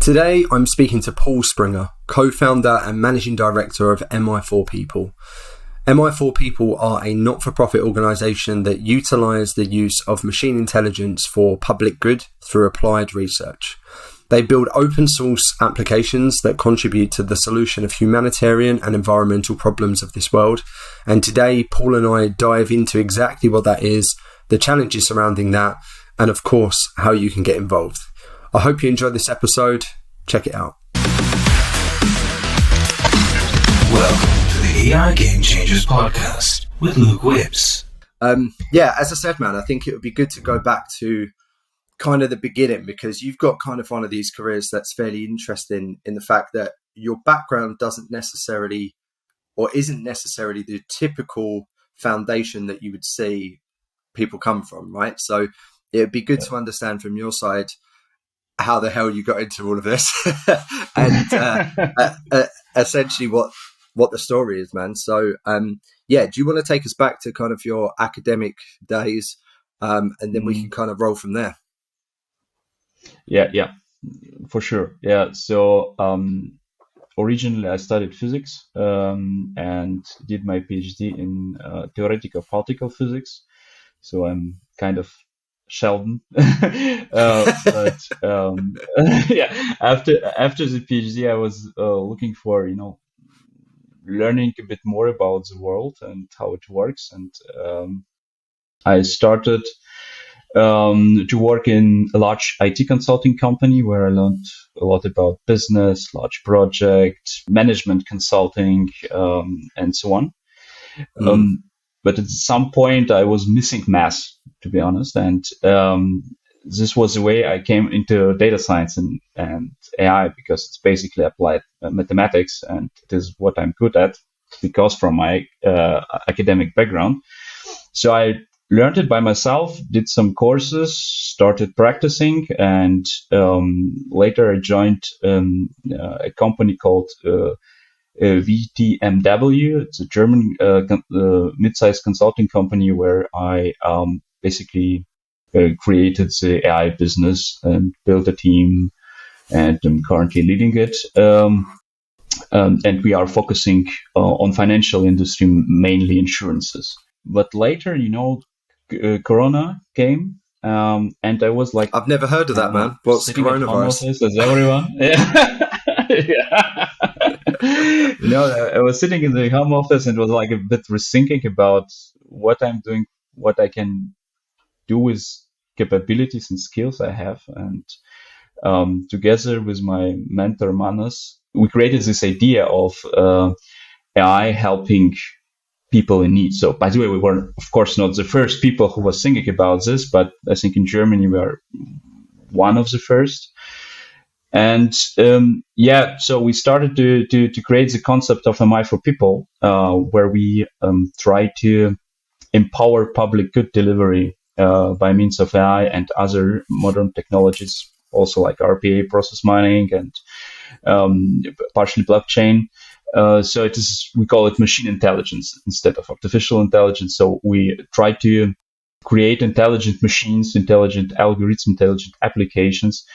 Today, I'm speaking to Paul Springer, co-founder and managing director of MI4People. MI4People are a not-for-profit organisation that utilise the use of machine intelligence for public good through applied research. They build open-source applications that contribute to the solution of humanitarian and environmental problems of this world. And today, Paul and I dive into exactly what that is, the challenges surrounding that, and of course, how you can get involved. I hope you enjoyed this episode. Check it out. Welcome to the AI Game Changers podcast with Luke Whips. As I said, man, I think it would be good to go back to kind of the beginning, because you've got kind of one of these careers that's fairly interesting in the fact that your background doesn't necessarily or isn't necessarily the typical foundation that you would see people come from, right? So it would be good to understand from your side how the hell you got into all of this and essentially what the story is, man. So, do you want to take us back to kind of your academic days and then we can kind of roll from there? Yeah, for sure. Yeah. So, originally I studied physics and did my PhD in theoretical particle physics. So I'm kind of Sheldon. After the PhD, I was looking for, learning a bit more about the world and how it works. And I started to work in a large IT consulting company where I learned a lot about business, large project, management consulting, and so on. But at some point I was missing math, to be honest. And this was the way I came into data science and AI, because it's basically applied mathematics, and it is what I'm good at because from my academic background. So I learned it by myself, did some courses, started practicing, and later I joined a company called VTMW. It's a German mid-sized consulting company where I basically created the AI business and built a team, and I'm currently leading it. And we are focusing on financial industry, mainly insurances. But later, Corona came, and I was like, I've never heard of that, man. What's coronavirus? As everyone. Yeah. I was sitting in the home office and was like a bit rethinking about what I'm doing, what I can do with capabilities and skills I have. And together with my mentor, Manas, we created this idea of AI helping people in need. So, by the way, we were, of course, not the first people who was thinking about this, but I think in Germany we are one of the first. And so we started to create the concept of MI4People, where we try to empower public good delivery by means of AI and other modern technologies, also like RPA, process mining, and partially blockchain. So we call it machine intelligence instead of artificial intelligence. So we try to create intelligent machines, intelligent algorithms, intelligent applications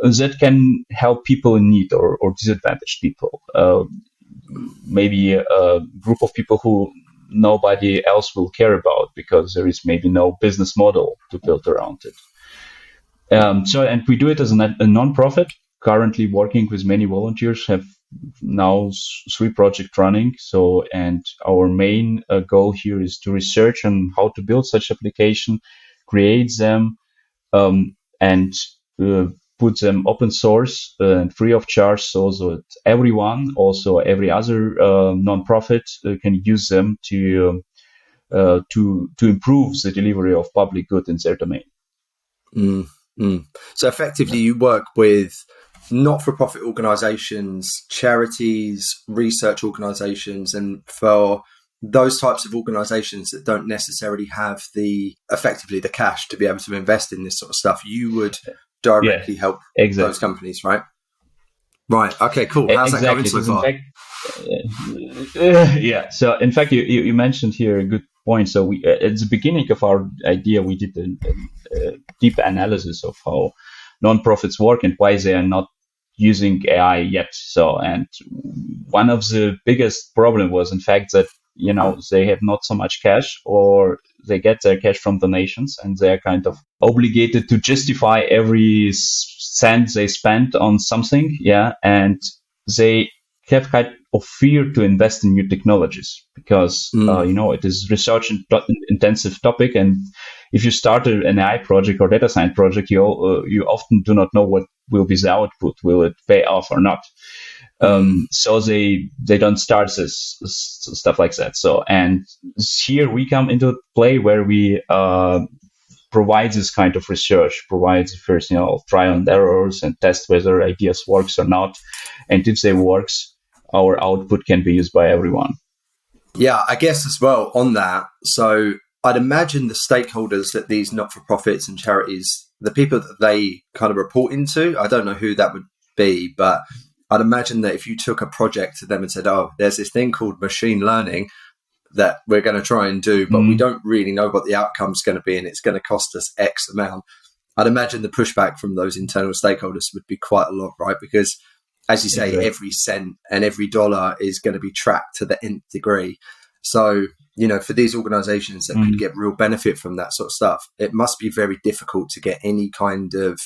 that can help people in need or disadvantaged people. Maybe a group of people who nobody else will care about because there is maybe no business model to build around it. And we do it as a non-profit, currently working with many volunteers, have now 3 projects running. So, and our main goal here is to research on how to build such application, create them, and put them open source and free of charge, so that everyone, also every other non-profit, can use them to improve the delivery of public good in their domain. So effectively, you work with not-for-profit organizations, charities, research organizations, and for those types of organizations that don't necessarily have effectively the cash to be able to invest in this sort of stuff, you would directly help those companies, right? Right. Okay, cool. How's that going so far? So in fact, you mentioned here a good point. So we at the beginning of our idea, we did a deep analysis of how nonprofits work and why they are not using AI yet. So, and one of the biggest problem was in fact that, they have not so much cash, or they get their cash from donations, and they're kind of obligated to justify every cent they spent on something. Yeah. And they have kind of fear to invest in new technologies because, it is research intensive topic. And if you start an AI project or data science project, you often do not know what will be the output. Will it pay off or not? So they don't start this stuff like that. So, and here we come into play where we provide this kind of research, provide the first, trial and errors and test whether ideas works or not. And if they works, our output can be used by everyone. Yeah, I guess as well on that. So I'd imagine the stakeholders that these not-for-profits and charities, the people that they kind of report into, I don't know who that would be, but I'd imagine that if you took a project to them and said, oh, there's this thing called machine learning that we're going to try and do, but we don't really know what the outcome's going to be and it's going to cost us X amount. I'd imagine the pushback from those internal stakeholders would be quite a lot, right? Because as you say, every cent and every dollar is going to be tracked to the nth degree. So, for these organizations that could get real benefit from that sort of stuff, it must be very difficult to get any kind of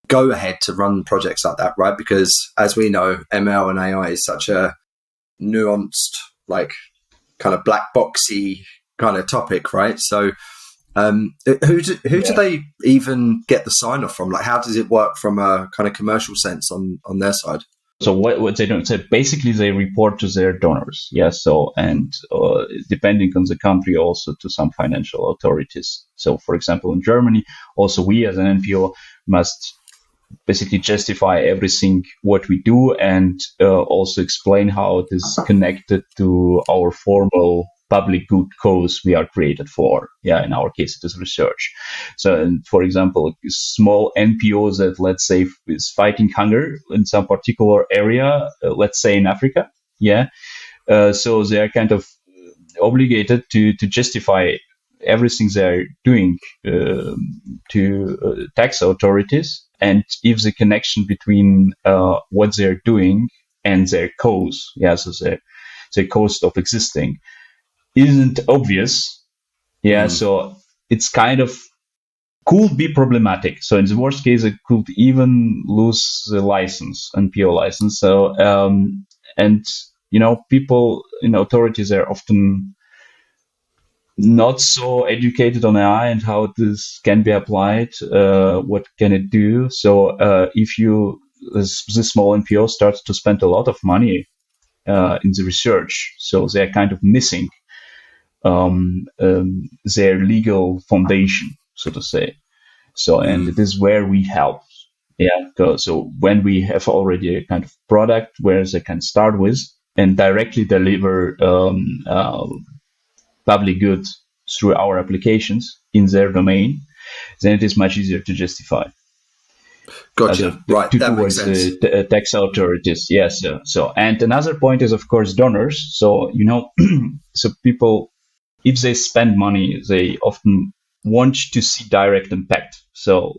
go ahead to run projects like that, right? Because as we know, ML and AI is such a nuanced, like kind of black boxy kind of topic, right? So who do they even get the sign off from? Like, how does it work from a kind of commercial sense on their side? So what they do, so basically they report to their donors. Yeah. So, and depending on the country, also to some financial authorities. So for example, in Germany, also we as an NPO must basically justify everything what we do, and also explain how it is connected to our formal public good cause we are created for. Yeah, in our case, it is research. So, for example, small NPOs that, let's say, is fighting hunger in some particular area, let's say in Africa. Yeah. So they are kind of obligated to justify everything they're doing to tax authorities, and if the connection between what they're doing and their cause, so the cost of existing, isn't obvious, so it's kind of could be problematic. So in the worst case, it could even lose the license, NPO license. So and people in authorities are often not so educated on AI and how this can be applied, what can it do. So if this small NPO starts to spend a lot of money in the research, so they're kind of missing their legal foundation, so to say. So, and it is where we help. Yeah. So when we have already a kind of product where they can start with and directly deliver public good through our applications in their domain, then it is much easier to justify. Gotcha. Right. That makes sense. Tax authorities. Yes. So, and another point is, of course, donors. So, so people, if they spend money, they often want to see direct impact. So,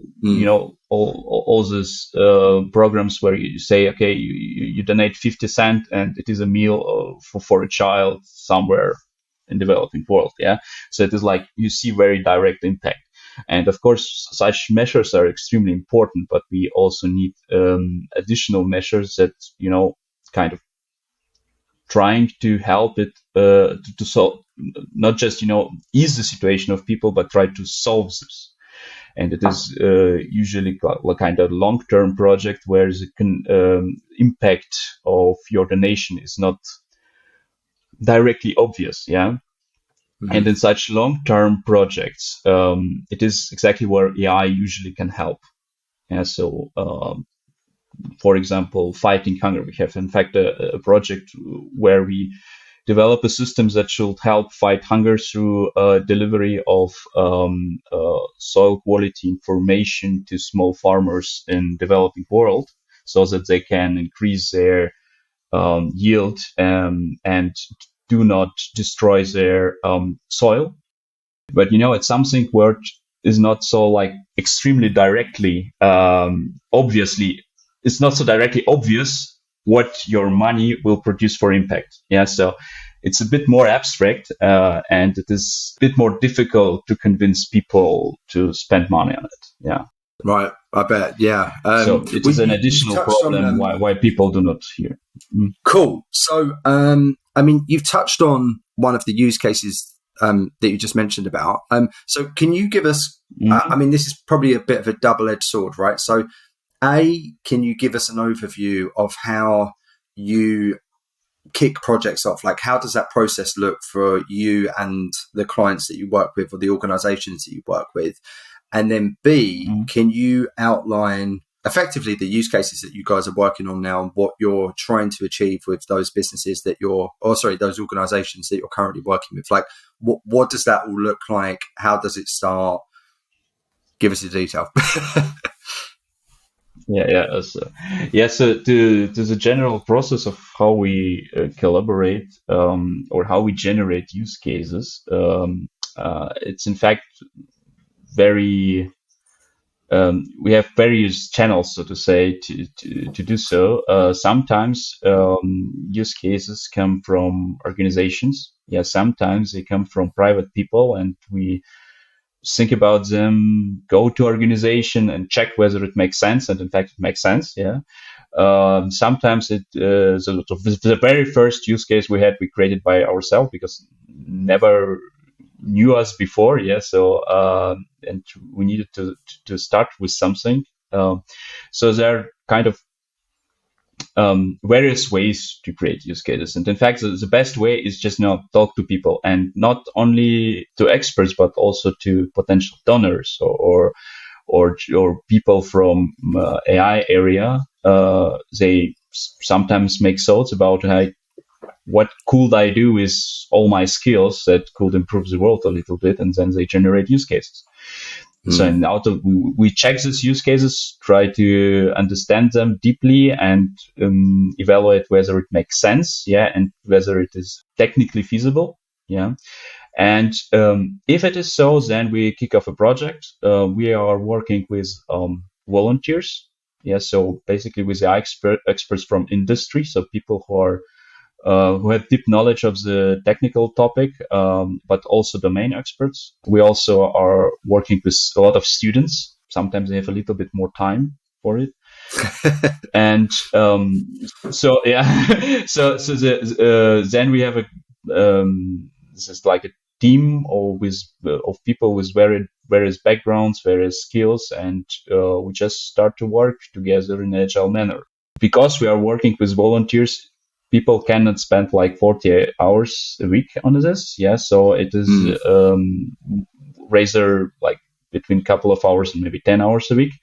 all these programs where you say, okay, you donate 50 cents and it is a meal for a child somewhere in developing world. Yeah. So it is like you see very direct impact. And of course, such measures are extremely important, but we also need additional measures that, kind of trying to help it to solve, not just, ease the situation of people, but try to solve this. And it is usually a kind of long-term project where the impact of your donation is not directly obvious. Yeah. Mm-hmm. And in such long-term projects, it is exactly where AI usually can help. Yeah, so, for example, fighting hunger. We have, in fact, a project where we develop a system that should help fight hunger through delivery of soil quality information to small farmers in developing world, so that they can increase their yield and do not destroy their soil. But, it's something where it is not so like extremely directly, obviously it's not so directly obvious what your money will produce for impact. Yeah, so it's a bit more abstract, and it is a bit more difficult to convince people to spend money on it. Yeah. Right, I bet. Yeah. So it is an additional problem why people do not hear. Cool. So, I mean, you've touched on one of the use cases that you just mentioned about. So can you give us, I mean, this is probably a bit of a double-edged sword, right? So can you give us an overview of how you kick projects off? Like, how does that process look for you and the clients that you work with or the organizations that you work with? And then B, can you outline effectively the use cases that you guys are working on now and what you're trying to achieve with those businesses that those organizations that you're currently working with? Like, what does that all look like? How does it start? Give us the detail. So the general process of how we collaborate or how we generate use cases, it's in fact very we have various channels, so to say, to do so. Sometimes use cases come from organizations. Yeah, sometimes they come from private people, and we think about them, go to organization and check whether it makes sense, and in fact it makes sense. Yeah. Sometimes the very first use case we created by ourselves because never knew us before. Yeah. So and we needed to start with something. So there are kind of various ways to create use cases. And in fact, the best way is just talk to people, and not only to experts, but also to potential donors or people from AI area. They sometimes make thoughts about what could I do with all my skills that could improve the world a little bit, and then they generate use cases. So we check these use cases, try to understand them deeply, and evaluate whether it makes sense, and whether it is technically feasible, And if it is so, then we kick off a project. We are working with volunteers, so basically with the experts from industry, so people who have deep knowledge of the technical topic, but also domain experts. We also are working with a lot of students. Sometimes they have a little bit more time for it. And then we have this is like a team of people with various backgrounds, various skills, and we just start to work together in an agile manner. Because we are working with volunteers, people cannot spend like 40 hours a week on this. So it is rather like between a couple of hours and maybe 10 hours a week.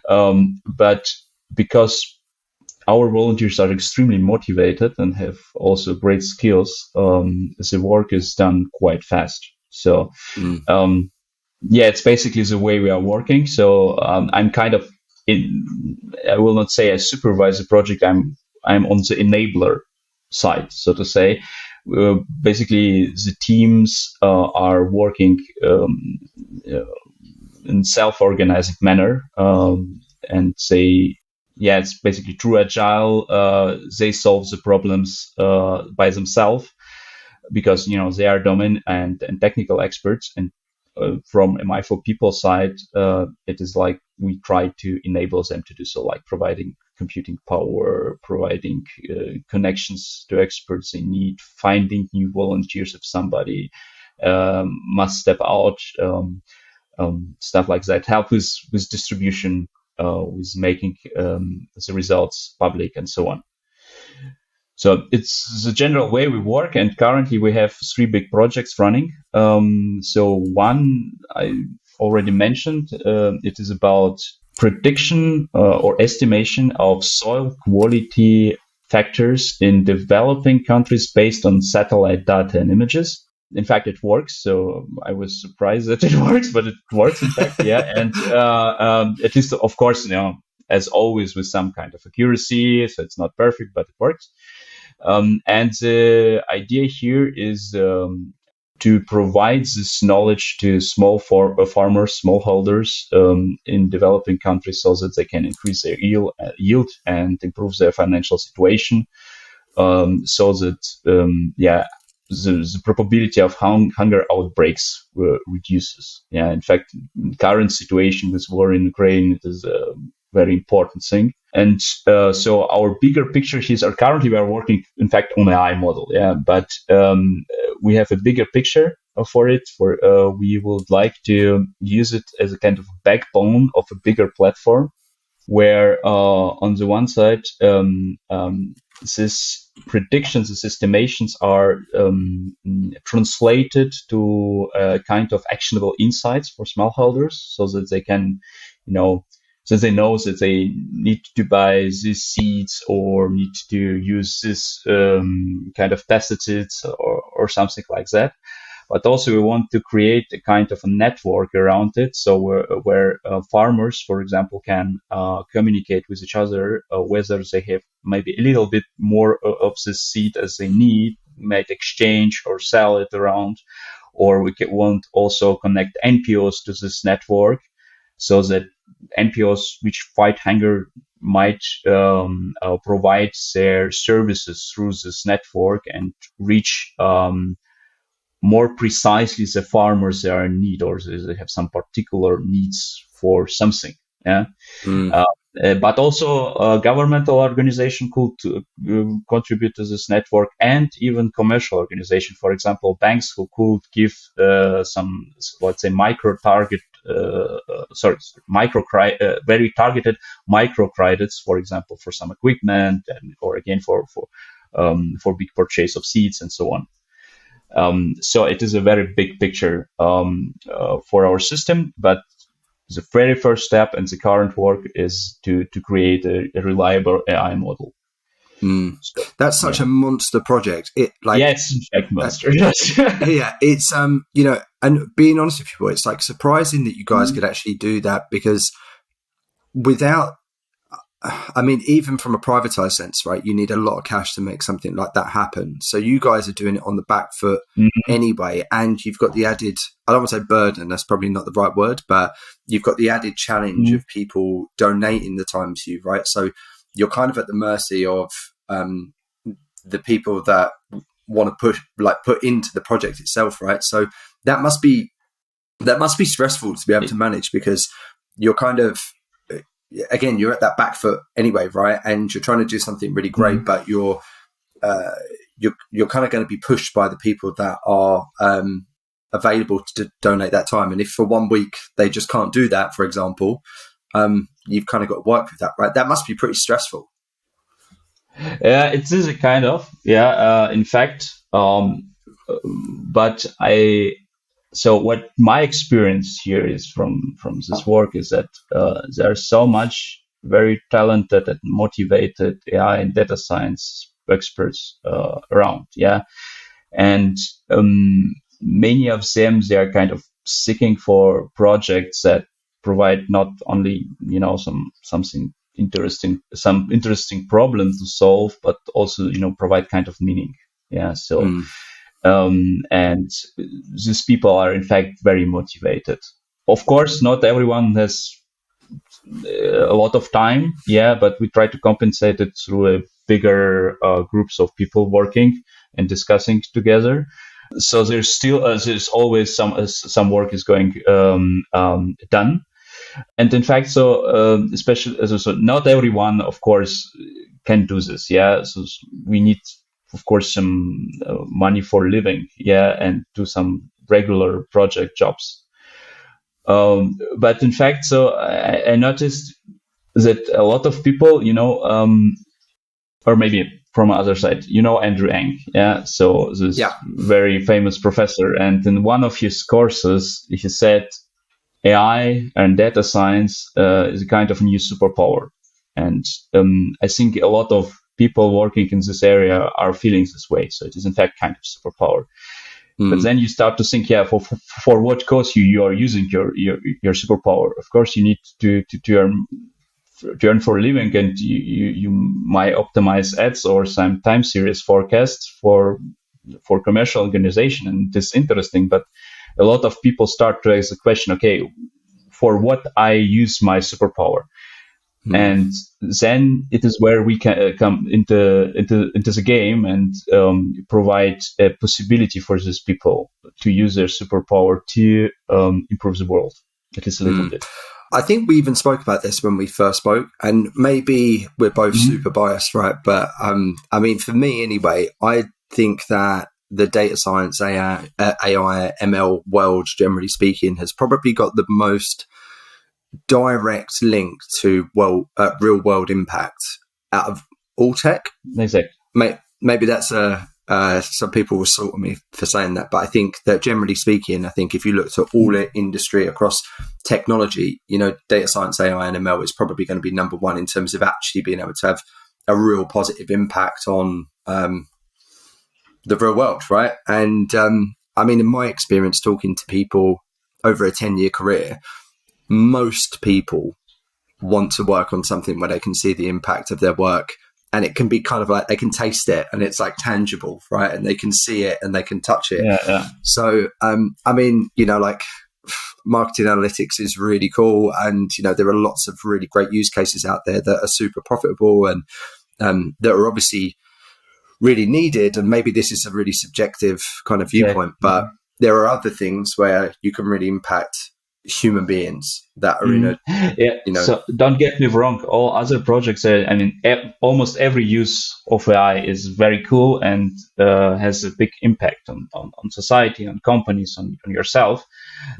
But because our volunteers are extremely motivated and have also great skills, the work is done quite fast. So, it's basically the way we are working. So I'm kind of I will not say I supervise the project. I'm on the enabler side, so to say. Basically, the teams are working in self-organizing manner, and it's basically true agile. They solve the problems by themselves because they are domain and technical experts. And from MI4People side, it is like we try to enable them to do so, like providing computing power, providing connections to experts they need, finding new volunteers if somebody must step out, stuff like that, help with distribution, with making the results public, and so on. So it's the general way we work, and currently we have 3 big projects running. So one I already mentioned, it is about prediction or estimation of soil quality factors in developing countries based on satellite data and images. In fact, it works. So I was surprised that it works, but it works in fact. And at least, of course, as always, with some kind of accuracy. So it's not perfect, but it works. And the idea here is to provide this knowledge to farmers, smallholders in developing countries, so that they can increase their yield and improve their financial situation, so that the probability of hunger outbreaks reduces. Yeah, in fact, current situation with war in Ukraine is a very important thing. And so our bigger picture is, currently we are working, in fact, on an AI model. Yeah, but we have a bigger picture for it. We would like to use it as a kind of backbone of a bigger platform, where on the one side, these predictions, these estimations are translated to kind of actionable insights for smallholders, so that they can, so they know that they need to buy these seeds or need to use this kind of pesticides or something like that. But also we want to create a kind of a network around it, so where farmers, for example, can communicate with each other, whether they have maybe a little bit more of this seed as they need, might exchange or sell it around, or we want also connect NPOs to this network, so that NPOs which fight hunger might provide their services through this network and reach more precisely the farmers they are in need, or they have some particular needs for something. Yeah. But also a governmental organization could contribute to this network, and even commercial organization, for example, banks who could give some, let's say, very targeted micro credits, for example, for some equipment, or again for big purchase of seeds and so on. So it is a very big picture for our system, but the very first step in the current work is to create a reliable AI model. So, that's such a monster project. Yes, in fact, monster. Yes. Yeah, it's and being honest with you, it's like surprising that you guys could actually do that, because without, I mean, even from a privatized sense, right, you need a lot of cash to make something like that happen. So you guys are doing it on the back foot anyway, and you've got the added, I don't want to say burden, that's probably not the right word, but you've got the added challenge of people donating the time to you, right? So you're kind of at the mercy of the people that want to put into the project itself, right? So that must be stressful to be able to manage, because you're kind of, again, you're at that back foot anyway, right? And you're trying to do something really great, but you're kind of going to be pushed by the people that are available to donate that time. And if for 1 week they just can't do that, for example, you've kind of got to work with that, right? That must be pretty stressful. It is a kind of, in fact, but so what my experience here is from this work is that there are so much very talented and motivated AI and data science experts around, and many of them, they are kind of seeking for projects that provide not only some interesting problem to solve, but also provide kind of meaning. And these people are in fact very motivated. Of course, not everyone has a lot of time, but we try to compensate it through a bigger groups of people working and discussing together. So there's still there's always some work is going done. And in fact, so especially so not everyone, of course, can do this. So we need, of course, some money for living, and do some regular project jobs. But in fact, so I noticed that a lot of people, or maybe from the other side, Andrew Ng, so this very famous professor, and in one of his courses, he said AI and data science is a kind of new superpower. And I think a lot of people working in this area are feeling this way. So it is in fact kind of superpower. But then you start to think, for what cause you are using your superpower. Of course, you need to earn for a living, and you might optimize ads or some time series forecasts for for commercial organization, and it's interesting. But a lot of people start to raise the question: okay, for what I use my superpower? And then it is where we can come into the game and provide a possibility for these people to use their superpower to improve the world at least a little bit. I think we even spoke about this when we first spoke, and maybe we're both super biased, right? But I mean, for me anyway, I think that the data science, AI, ML world, generally speaking, has probably got the most direct link to real world impact out of all tech. Exactly. Maybe that's some people will sort of me for saying that, but I think that generally speaking, I think if you look to all industry across technology, data science, AI, and ML is probably going to be number one in terms of actually being able to have a real positive impact on the real world, right? And I mean, in my experience, talking to people over a 10-year career, most people want to work on something where they can see the impact of their work, and it can be kind of like they can taste it and it's like tangible, right? And they can see it and they can touch it. Yeah. So, I mean, like marketing analytics is really cool, and there are lots of really great use cases out there that are super profitable and that are obviously really needed. And maybe this is a really subjective kind of viewpoint, but there are other things where you can really impact human beings that are in a So don't get me wrong, all other projects almost every use of AI is very cool and has a big impact on society, on companies, on yourself,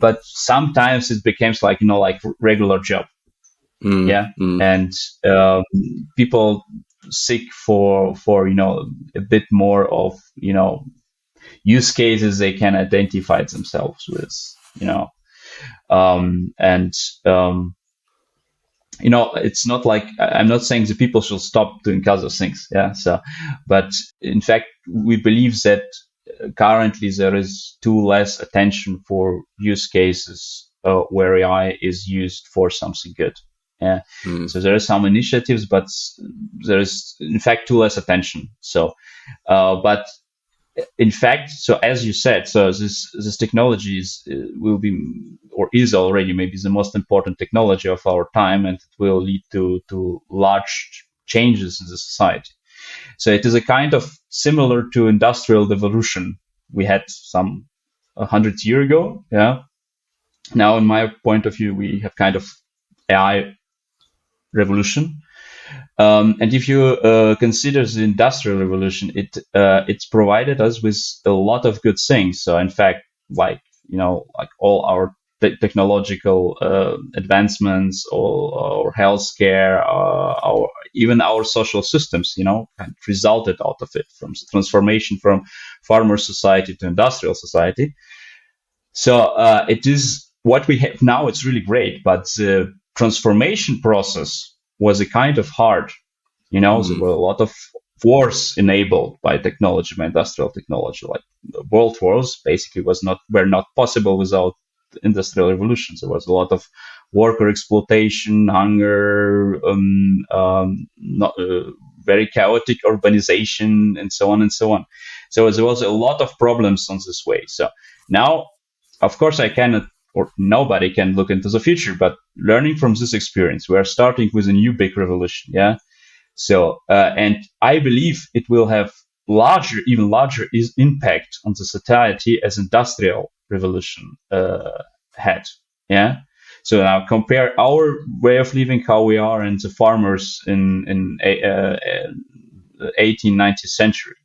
but sometimes it becomes like regular job. And people seek for a bit more of use cases they can identify themselves with, it's not like I'm not saying the people should stop doing other things. But in fact, we believe that currently there is too less attention for use cases where AI is used for something good. So there are some initiatives, but there is in fact too less attention. So, but in fact, so as you said, so this technology will be or is already maybe the most important technology of our time, and it will lead to large changes in the society. So it is a kind of similar to industrial revolution we had some 100 years ago. Now, in my point of view, we have kind of AI revolution. And if you consider the industrial revolution, it's provided us with a lot of good things. So in fact, like all our technological advancements, or our healthcare, even our social systems, resulted out of it, from the transformation from farmer society to industrial society. So it is what we have now. It's really great, but the transformation process was a kind of hard, there were a lot of wars enabled by technology, by industrial technology, like the world wars basically were not possible without the industrial revolution. There was a lot of worker exploitation, hunger, very chaotic urbanization, and so on and so on. So there was a lot of problems on this way. So now, of course, I cannot, or nobody can look into the future, but learning from this experience, we are starting with a new big revolution. So, and I believe it will have even larger impact on the society as industrial revolution had. So now compare our way of living, how we are, and the farmers in 18th, 19th century.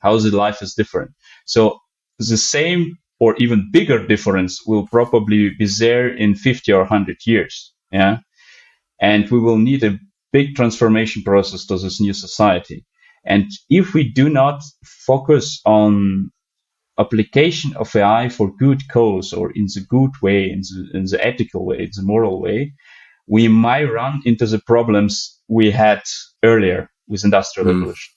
How the life is different. So the same or even bigger difference will probably be there in 50 or 100 years. And we will need a big transformation process to this new society. And if we do not focus on application of AI for good cause, or in the good way, in the ethical way, in the moral way, we might run into the problems we had earlier with industrial revolution.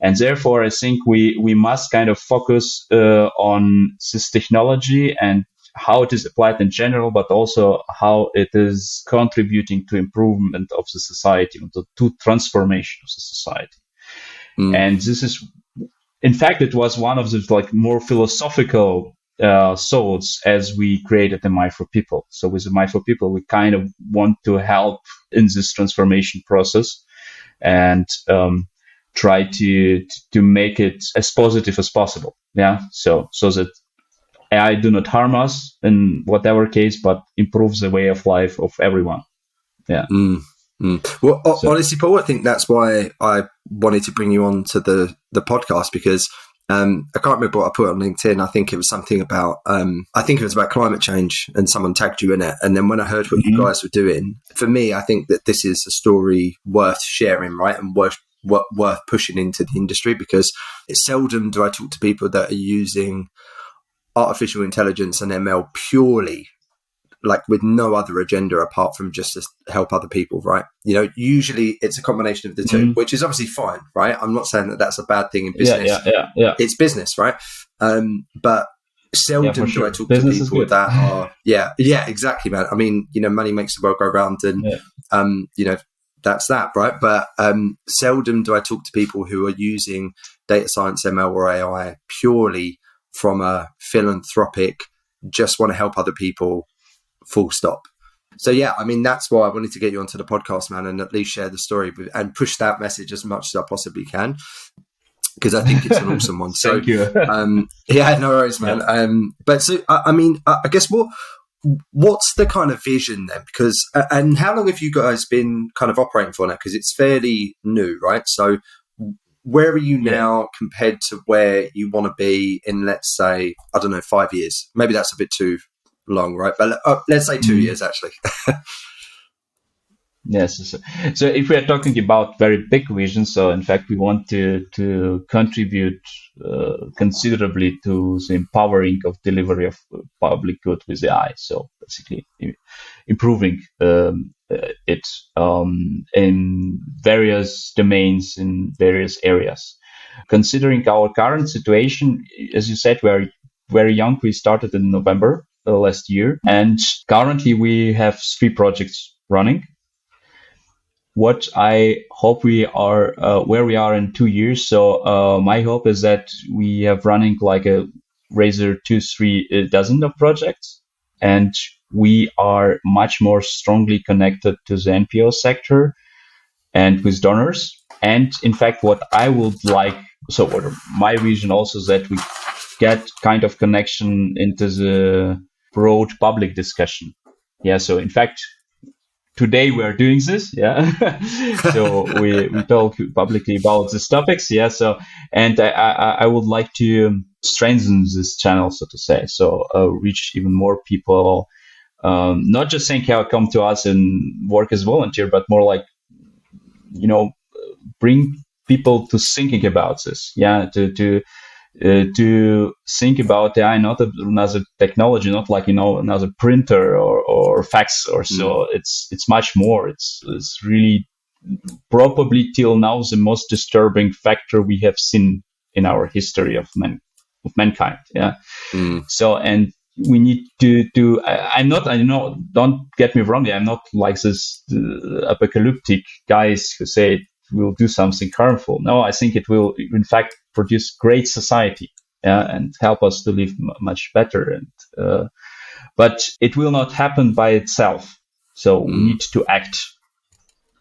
And therefore, I think we must kind of focus on this technology and how it is applied in general, but also how it is contributing to improvement of the society, to transformation of the society. And this is in fact, it was one of the like more philosophical thoughts as we created MI4People. So with MI4People, we kind of want to help in this transformation process and try to make it as positive as possible. Yeah. So that AI do not harm us in whatever case, but improves the way of life of everyone. Yeah. Well, honestly, Paul, I think that's why I wanted to bring you on to the podcast, because I can't remember what I put on LinkedIn. I think it was something about climate change, and someone tagged you in it. And then when I heard what you guys were doing, for me, I think that this is a story worth sharing, right, and worth pushing into the industry, because it's seldom do I talk to people that are using artificial intelligence and ML purely like with no other agenda apart from just to help other people, right? You know, usually it's a combination of the two, which is obviously fine, right? I'm not saying that that's a bad thing in business. Yeah. It's business, right? But seldom do I talk business to people that are, exactly, man. I mean, you know, money makes the world go round, and you know, that's that, right? But seldom do I talk to people who are using data science, ML, or AI purely from a philanthropic, just want to help other people, full stop. So yeah, I mean, that's why I wanted to get you onto the podcast, man, and at least share the story and push that message as much as I possibly can, because I think it's an awesome one. So thank you. Yeah, no worries, man. Yeah. But so I mean, I guess what's the kind of vision then? Because and how long have you guys been kind of operating for now? Because it's fairly new, right? So where are you now compared to where you want to be in, let's say, I don't know, 5 years? Maybe that's a bit too long, right? But let's say 2 years, actually. Yes. So if we are talking about very big vision, so in fact, we want to contribute considerably to the empowering of delivery of public good with AI. So basically improving it in various domains, in various areas. Considering our current situation, as you said, we are very young. We started in November last year, and currently we have 3 projects running. What I hope we are where we are in 2 years. So my hope is that we have running like a rather 2-3 dozen of projects, and we are much more strongly connected to the NPO sector and with donors. And in fact, what I would like, so what my vision also is that we get kind of connection into the broad public discussion. Yeah. So in fact, today we are doing this, so we talk publicly about these topics, so and I would like to strengthen this channel, so to say, so reach even more people, not just saying how come to us and work as volunteer, but more like, you know, bring people to thinking about this, to think about AI not another technology, not like, you know, another printer or fax or so. It's much more. It's really probably till now the most disturbing factor we have seen in our history of mankind. So, and we need to I know, don't get me wrong, I'm not like this apocalyptic guys who say it will do something harmful. No, I think it will in fact produce great society, and help us to live much better. And but it will not happen by itself. So we need to act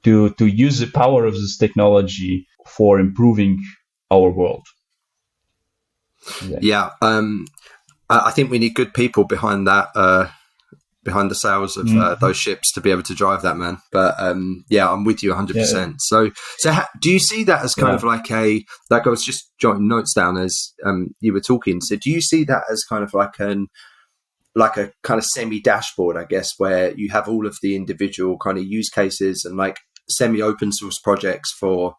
to use the power of this technology for improving our world. I think we need good people behind that, behind the sails of those ships to be able to drive that, man. But I'm with you 100%. So do you see that as kind of like I was just jotting notes down as you were talking. So do you see that as kind of like a kind of semi dashboard, I guess, where you have all of the individual kind of use cases and like semi open source projects for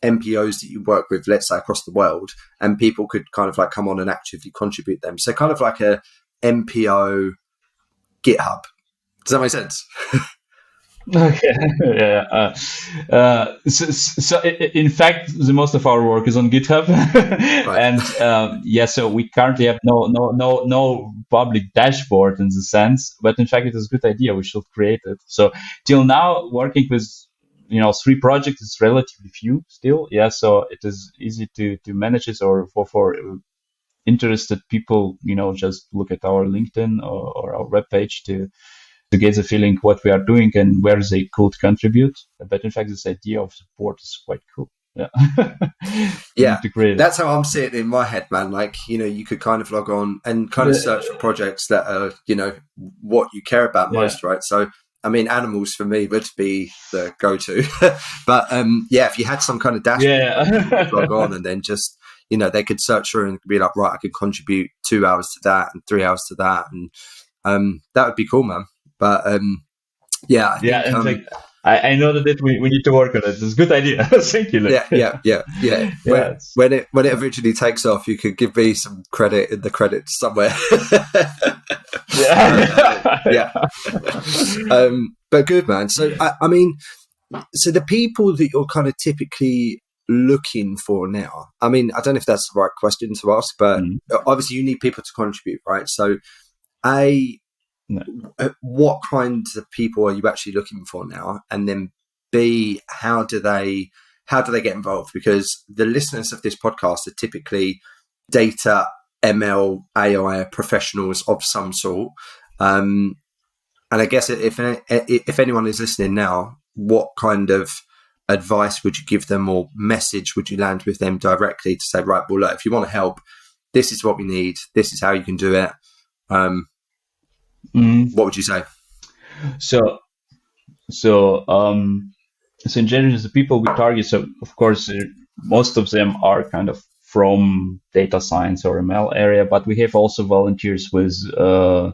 MPOs that you work with, let's say across the world, and people could kind of like come on and actively contribute them. So kind of like a MPO GitHub. Does that make sense? Okay. So in fact, the most of our work is on GitHub, and so we currently have no public dashboard in the sense, but in fact, it is a good idea. We should create it. So till now, working with 3 projects is relatively few still. Yeah, so it is easy to manage it, or for interested people, just look at our LinkedIn or our webpage to get a feeling what we are doing and where they could contribute. But in fact, this idea of support is quite cool. Yeah. Yeah, to create that's how I'm seeing it in my head, man. Like, you could kind of log on and kind of search for projects that are, what you care about most, right? So, I mean, animals for me would be the go-to. But if you had some kind of dashboard, you could log on and then just, they could search through and be like, right, I could contribute 2 hours to that and 3 hours to that. And that would be cool, man. But I think, I know that we need to work on it. It's a good idea. Thank you, Luke. Yeah. When it originally takes off, you could give me some credit in the credits somewhere. But good, man. So I mean, so the people that you're kind of typically looking for now, I mean, I don't know if that's the right question to ask, but obviously you need people to contribute, right? So what kinds of people are you actually looking for now? And then B, how do they get involved? Because the listeners of this podcast are typically data, ML, AI professionals of some sort. And I guess if anyone is listening now, what kind of advice would you give them, or message would you land with them directly to say, right, well, look, if you want to help, this is what we need. This is how you can do it. What would you say? So in general, the people we target, so of course, most of them are kind of from data science or ML area, but we have also volunteers with a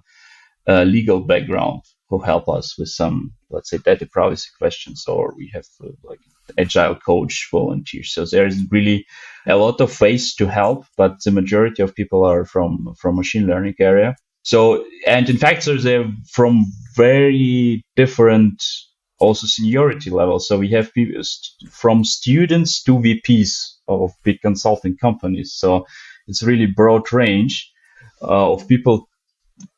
legal background who help us with some, let's say, data privacy questions, or we have like agile coach volunteers. So there is really a lot of ways to help, but the majority of people are from machine learning area. So, and in fact, they're from very different also seniority levels. So we have people from students to VPs of big consulting companies. So it's really broad range of people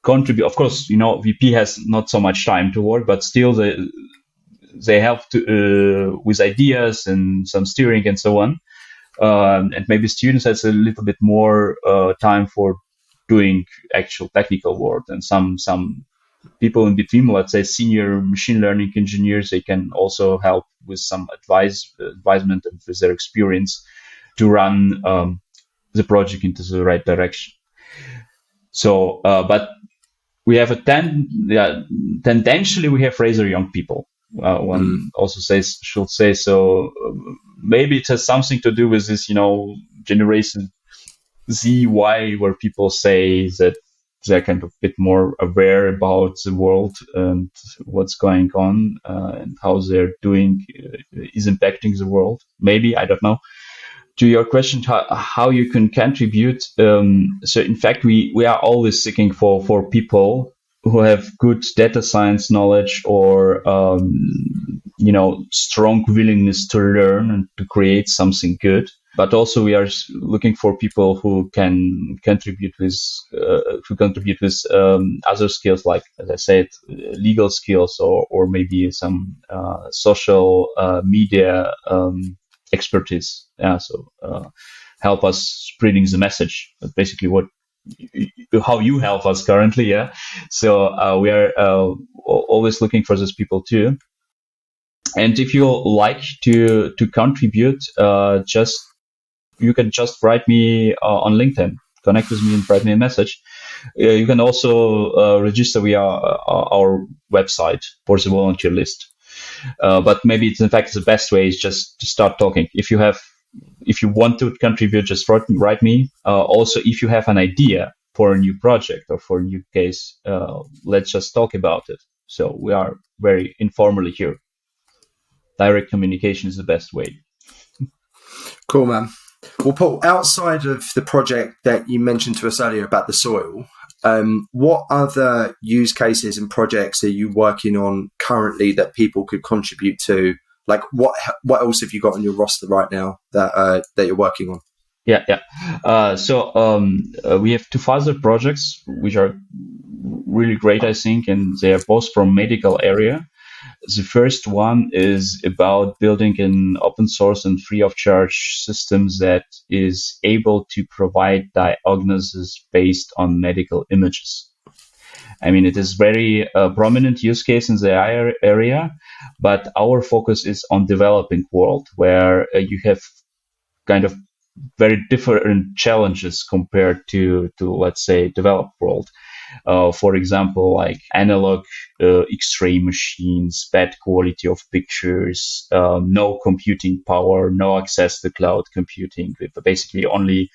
contribute. Of course, VP has not so much time to work, but still they help to, with ideas and some steering and so on. And maybe students has a little bit more time for doing actual technical work, and some people in between, let's say senior machine learning engineers, they can also help with some advisement and with their experience to run the project into the right direction. So, but we have tendentially we have rather young people. One also should say so. Maybe it has something to do with this, generation Z, Y, where people say that they're kind of a bit more aware about the world and what's going on and how they're doing is impacting the world. Maybe, I don't know. To your question, how you can contribute. So in fact, we are always seeking for people who have good data science knowledge or, strong willingness to learn and to create something good. But also we are looking for people who can contribute with other skills, like, as I said, legal skills or maybe some social media expertise. Yeah, so help us spreading the message. Basically, how you help us currently. Yeah, so we are always looking for those people too. And if you like to contribute, you can just write me on LinkedIn, connect with me and write me a message. You can also register via our website for the volunteer list. But maybe it's in fact the best way is just to start talking. If you want to contribute, just write me. Also, if you have an idea for a new project or for a new case, let's just talk about it. So we are very informally here. Direct communication is the best way. Cool, man. Well, Paul, outside of the project that you mentioned to us earlier about the soil, what other use cases and projects are you working on currently that people could contribute to? Like, what else have you got on your roster right now that you're working on? Yeah. So we have 2 further projects which are really great, I think, and they are both from medical area. The first one is about building an open source and free of charge systems that is able to provide diagnosis based on medical images. I mean, it is very prominent use case in the AI area, but our focus is on developing world, where you have kind of very different challenges compared to let's say developed world. For example, like analog X-ray machines, bad quality of pictures, no computing power, no access to cloud computing, with basically only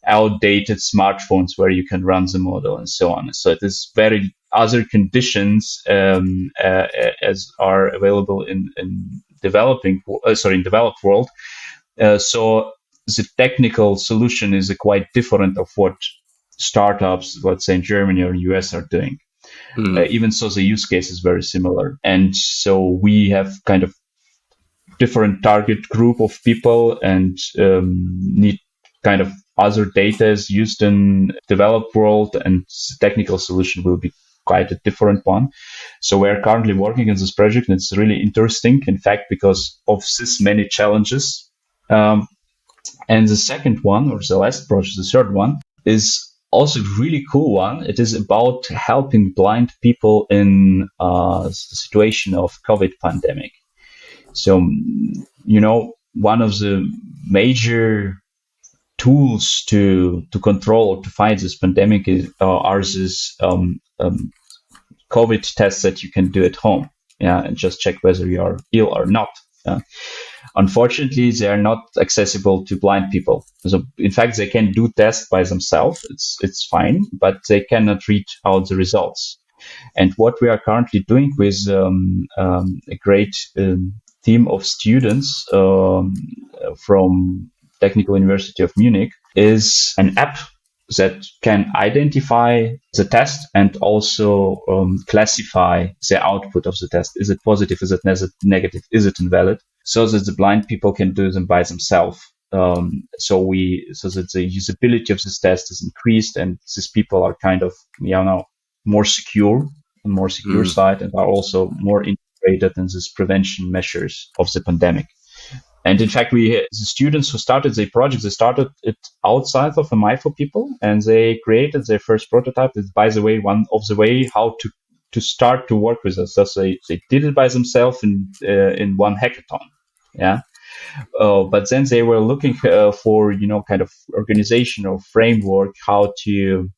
outdated smartphones where you can run the model and so on. So it is very other conditions as are available in developed world. So the technical solution is quite different of what startups, let's say in Germany or US, are doing. Even so, the use case is very similar. And so we have kind of different target group of people and need kind of other data is used in developed world, and the technical solution will be quite a different one. So we're currently working on this project, and it's really interesting, in fact, because of this many challenges. And the second one, or the last project, the third one, is also a really cool one. It is about helping blind people in the situation of COVID pandemic. So, one of the major tools to control, to fight this pandemic are these COVID tests that you can do at home, and just check whether you are ill or not. Unfortunately, they are not accessible to blind people. So, in fact, they can do tests by themselves. It's fine, but they cannot read out the results. And what we are currently doing with a great team of students from Technical University of Munich is an app that can identify the test and also classify the output of the test. Is it positive? Is it negative? Is it invalid? So that the blind people can do them by themselves. So that the usability of this test is increased, and these people are kind of more secure side, and are also more integrated in these prevention measures of the pandemic. And in fact, the students who started the project, they started it outside of MI4People, and they created their first prototype. It's, by the way, one of the way how to start to work with us. So they did it by themselves in one hackathon. Yeah. But then they were looking for, kind of organizational framework, how to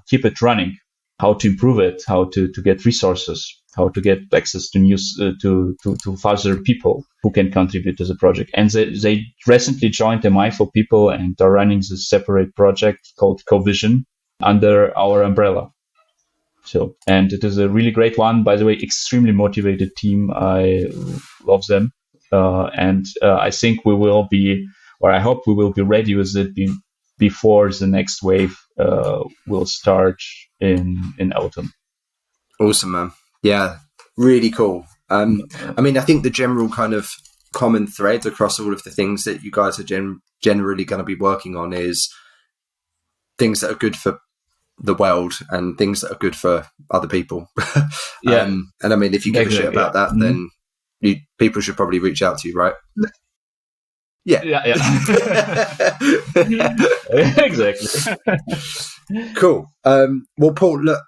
keep it running, how to improve it, how to get resources, how to get access to news to further people who can contribute to the project. And they recently joined MI4People and are running this separate project called CoVision under our umbrella. So, and it is a really great one, by the way, extremely motivated team. I love them. And I think we will be, or I hope we will be ready with it before the next wave will start in autumn. Awesome, man. Yeah, really cool. I mean, I think the general kind of common thread across all of the things that you guys are generally going to be working on is things that are good for the world and things that are good for other people. Yeah. And I mean, if you give a shit about that, then people should probably reach out to you, right? Yeah. Exactly. Cool. Well, Paul, look,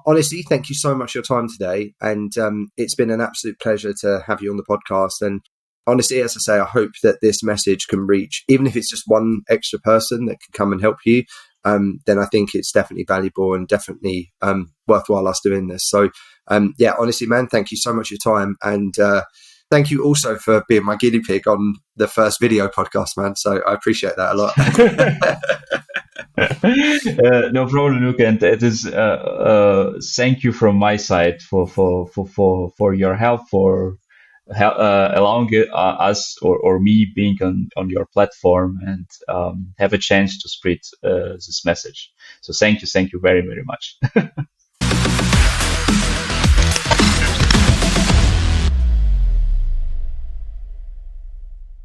honestly, thank you so much for your time today. And it's been an absolute pleasure to have you on the podcast. And honestly, as I say, I hope that this message can reach, even if it's just one extra person that can come and help you, then I think it's definitely valuable and definitely worthwhile us doing this. So, honestly, man, thank you so much for your time. And thank you also for being my guinea pig on the first video podcast, man. So I appreciate that a lot. No problem, Luke. And it is thank you from my side for your help, for allowing us or me being on your platform and have a chance to spread this message. So thank you very, very much.